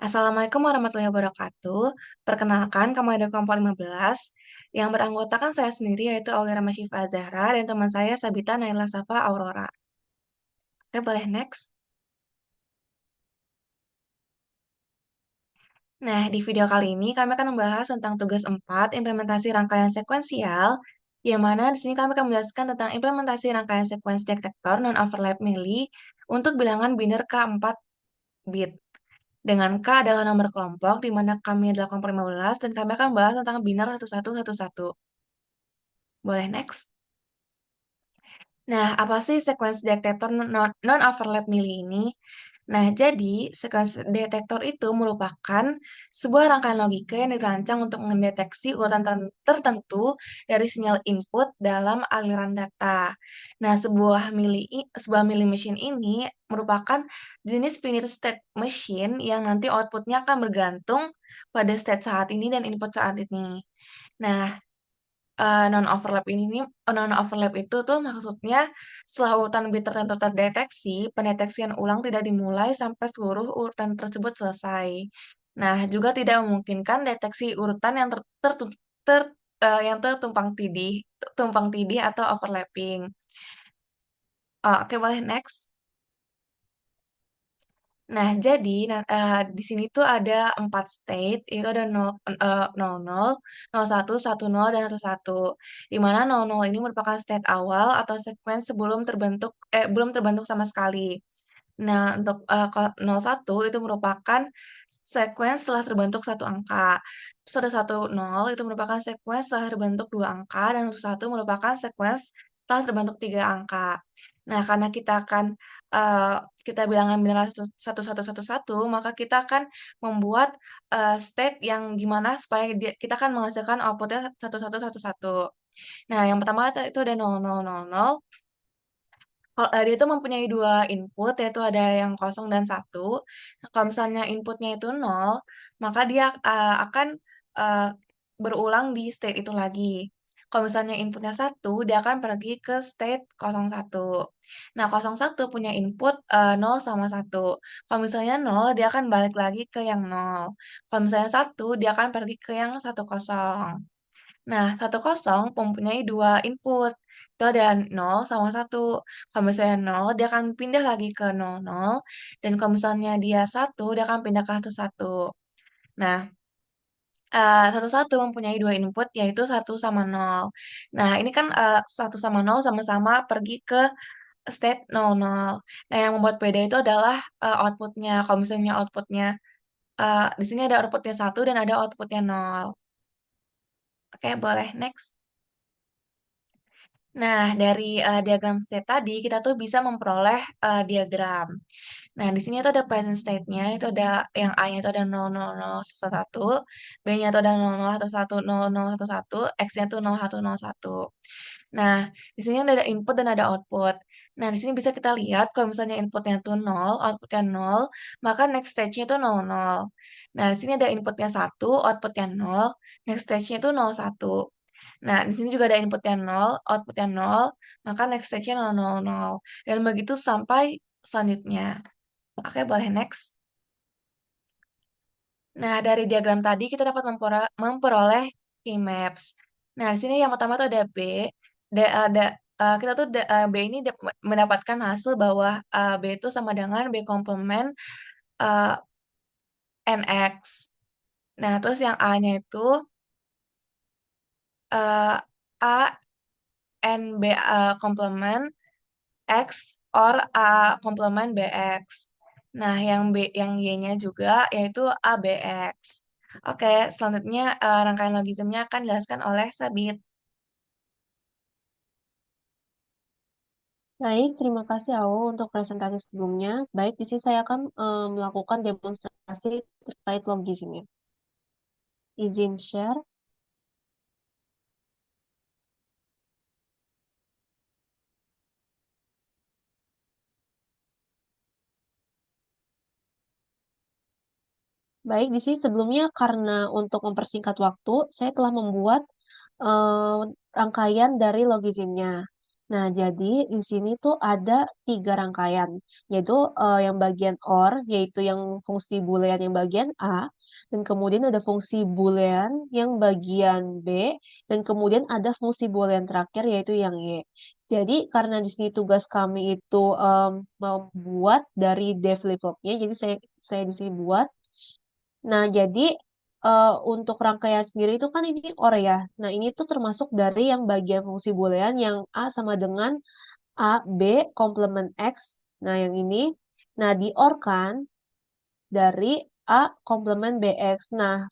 Assalamualaikum warahmatullahi wabarakatuh. Perkenalkan, kami ada kelompok 15 yang beranggotakan saya sendiri yaitu Aulia Ramasyifa Zahra dan teman saya Sabita Naila Safa Aurora. Oke, boleh next. Nah, di video kali ini kami akan membahas tentang tugas 4 implementasi rangkaian sekuensial, yang mana di sini kami akan menjelaskan tentang implementasi rangkaian sekuensi detektor non-overlap Mili untuk bilangan biner K4 bit. Dengan K adalah nomor kelompok, di mana kami adalah kelompok 15, dan kami akan membahas tentang biner 1111. Boleh next? Nah, apa sih sequence detektor non-overlap Mili ini? Nah, jadi sequence detektor itu merupakan sebuah rangkaian logika yang dirancang untuk mendeteksi urutan tertentu dari sinyal input dalam aliran data. Nah, sebuah Mili machine ini merupakan jenis finite state machine yang nanti outputnya akan bergantung pada state saat ini dan input saat ini. Nah, non-overlap itu tuh maksudnya setelah urutan bit tertentu terdeteksi, pendeteksian ulang tidak dimulai sampai seluruh urutan tersebut selesai. Nah, juga tidak memungkinkan deteksi urutan yang yang tumpang tindih atau overlapping. Oke, boleh next. Nah, jadi di sini tuh ada 4 state, itu ada 00, 01, 10, dan 11. Di mana 00 ini merupakan state awal atau sequence belum terbentuk sama sekali. Nah, untuk 01 itu merupakan sequence setelah terbentuk satu angka. Terus ada 10 itu merupakan sequence setelah terbentuk dua angka, dan 11 merupakan sequence setelah terbentuk tiga angka. Nah, karena eh, kita bilangan binaris 1111, maka kita akan membuat state yang gimana supaya kita akan menghasilkan outputnya 1111. Nah, yang pertama itu ada 0000. Dia itu mempunyai dua input, yaitu ada yang kosong dan satu. Nah, kalau misalnya inputnya itu nol, maka dia akan uh, berulang di state itu lagi. Kalau misalnya inputnya satu, dia akan pergi ke state 01. Nah, 01 punya input 0 sama satu. Kalau misalnya nol, dia akan balik lagi ke yang nol. Kalau misalnya satu, dia akan pergi ke yang satu kosong. Nah, satu kosong mempunyai dua input. Itu ada 0 sama satu. Kalau misalnya 0, dia akan pindah lagi ke 00. Dan kalau misalnya dia satu, dia akan pindah ke satu satu. Nah, satu satu mempunyai dua input, yaitu satu sama 0. Nah, ini kan satu sama 0 sama-sama pergi ke state 00. Nah, yang membuat beda itu adalah outputnya. Kalau misalnya outputnya, di sini ada outputnya satu dan ada outputnya 0. Oke, boleh next. Nah, dari diagram state tadi, kita tuh bisa memperoleh diagram. Nah, di sini tuh ada present state-nya, itu ada yang A-nya itu ada 00011, B-nya itu ada 0011, X-nya tuh 0101. Nah, di sini ada input dan ada output. Nah, di sini bisa kita lihat kalau misalnya inputnya tuh 0, outputnya 0, maka next stage-nya itu 00. Nah, di sini ada inputnya 1, outputnya 0, next stage-nya itu 01. Nah, di sini juga ada inputnya 0, outputnya 0, maka next stage-nya 000. Dan begitu sampai selanjutnya. Oke, boleh next. Nah, dari diagram tadi kita dapat memperoleh key maps. Nah, di sini yang pertama itu ada B. Ada kita tuh B ini mendapatkan hasil bahwa B itu sama dengan B komplement eh, NX. Nah, terus yang A-nya itu eh, A N B komplement X or A komplement BX. Nah, yang Y-nya juga yaitu ABX. Oke, selanjutnya rangkaian logismnya akan dijelaskan oleh Sabit. Baik, terima kasih Awo untuk presentasi sebelumnya. Baik, di sini saya akan melakukan demonstrasi terkait logisnya. Izin share. Baik, di sini sebelumnya karena untuk mempersingkat waktu, saya telah membuat eh, rangkaian dari logismnya. Nah, jadi di sini tuh ada tiga rangkaian, yaitu yang bagian OR, yaitu yang fungsi boolean yang bagian A, dan kemudian ada fungsi boolean yang bagian B, dan kemudian ada fungsi boolean terakhir yaitu yang Y. Jadi karena di sini tugas kami itu membuat dari def flip-flopnya, jadi saya di sini buat. Nah, jadi untuk rangkaian sendiri itu kan ini OR ya. Nah, ini tuh termasuk dari yang bagian fungsi boolean yang A sama dengan A, B, komplement X. Nah, yang ini. Nah, di OR kan dari A komplement BX. Nah,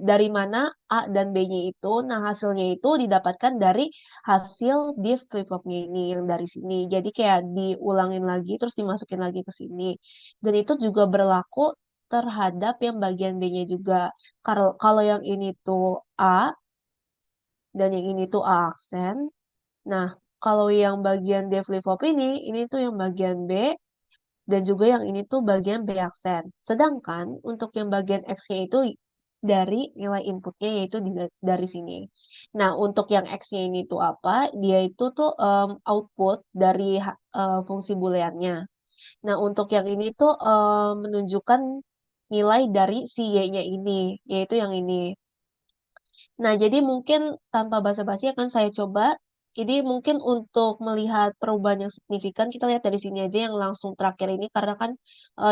dari mana A dan B-nya itu? Nah, hasilnya itu didapatkan dari hasil div flip-flopnya ini, yang dari sini. Jadi kayak diulangin lagi, terus dimasukin lagi ke sini. Dan itu juga berlaku terhadap yang bagian B-nya juga. Kalau yang ini tuh A, dan yang ini tuh A aksen. Nah, kalau yang bagian D flip-flop ini tuh yang bagian B, dan juga yang ini tuh bagian B aksen. Sedangkan untuk yang bagian X-nya itu dari nilai inputnya yaitu dari sini. Nah, untuk yang X-nya ini tuh apa? Dia itu tuh output dari fungsi booleannya. Nah, untuk yang ini tuh menunjukkan nilai dari si Y-nya ini, yaitu yang ini. Nah, jadi mungkin tanpa basa-basi akan saya coba. Jadi mungkin untuk melihat perubahan yang signifikan, kita lihat dari sini aja yang langsung terakhir ini, karena kan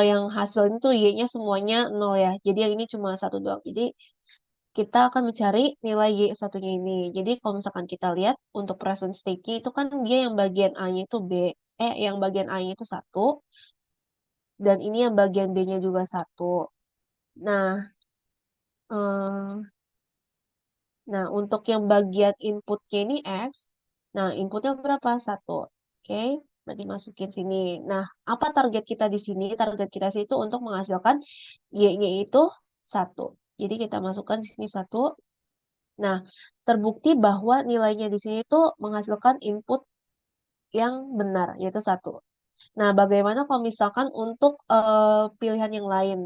yang hasil ini tuh Y-nya semuanya 0 ya. Jadi yang ini cuma satu doang. Jadi kita akan mencari nilai Y satunya ini. Jadi kalau misalkan kita lihat untuk present state-nya itu kan dia yang bagian A-nya itu B. Yang bagian A-nya itu satu. Dan ini yang bagian B-nya juga satu. Nah, eh, Nah, untuk yang bagian inputnya ini X, nah inputnya berapa? Satu. Oke, berarti masukin sini. Nah, apa target kita di sini? Target kita sih itu untuk menghasilkan Y-nya itu satu. Jadi kita masukkan di sini satu. Nah, terbukti bahwa nilainya di sini itu menghasilkan input yang benar, yaitu satu. Nah, bagaimana kalau misalkan untuk pilihan yang lain,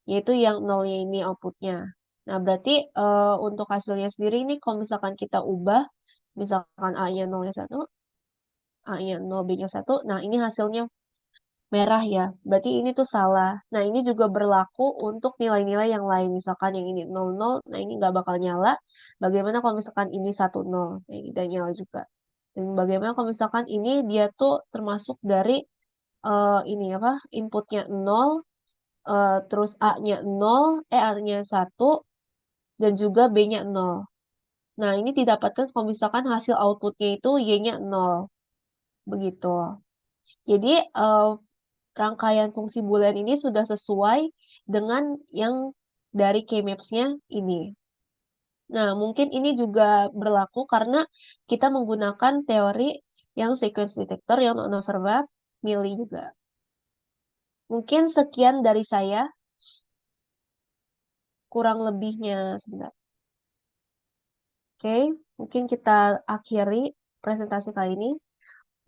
yaitu yang nolnya ini outputnya. Nah, berarti untuk hasilnya sendiri ini kalau misalkan kita ubah, misalkan A-nya nolnya satu, A-nya 0, B-nya satu, nah ini hasilnya merah ya. Berarti ini tuh salah. Nah, ini juga berlaku untuk nilai-nilai yang lain. Misalkan yang ini 0, 0, nah ini nggak bakal nyala. Bagaimana kalau misalkan ini 1, 0, nah ini tidak nyala juga. Dan bagaimana kalau misalkan ini dia tuh termasuk dari ini apa inputnya 0, terus A-nya 0, A-nya satu, dan juga B-nya 0. Nah, ini didapatkan kalau misalkan hasil outputnya itu Y-nya 0. Begitu. Jadi, rangkaian fungsi boolean ini sudah sesuai dengan yang dari K-maps-nya ini. Nah, mungkin ini juga berlaku karena kita menggunakan teori yang sequence detector yang non-overlap milih juga. Mungkin sekian dari saya, kurang lebihnya sebentar. Oke, mungkin kita akhiri presentasi kali ini.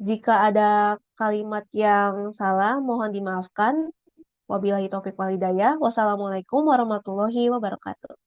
Jika ada kalimat yang salah, mohon dimaafkan. Wabillahi taufiq walhidayah. Wassalamualaikum warahmatullahi wabarakatuh.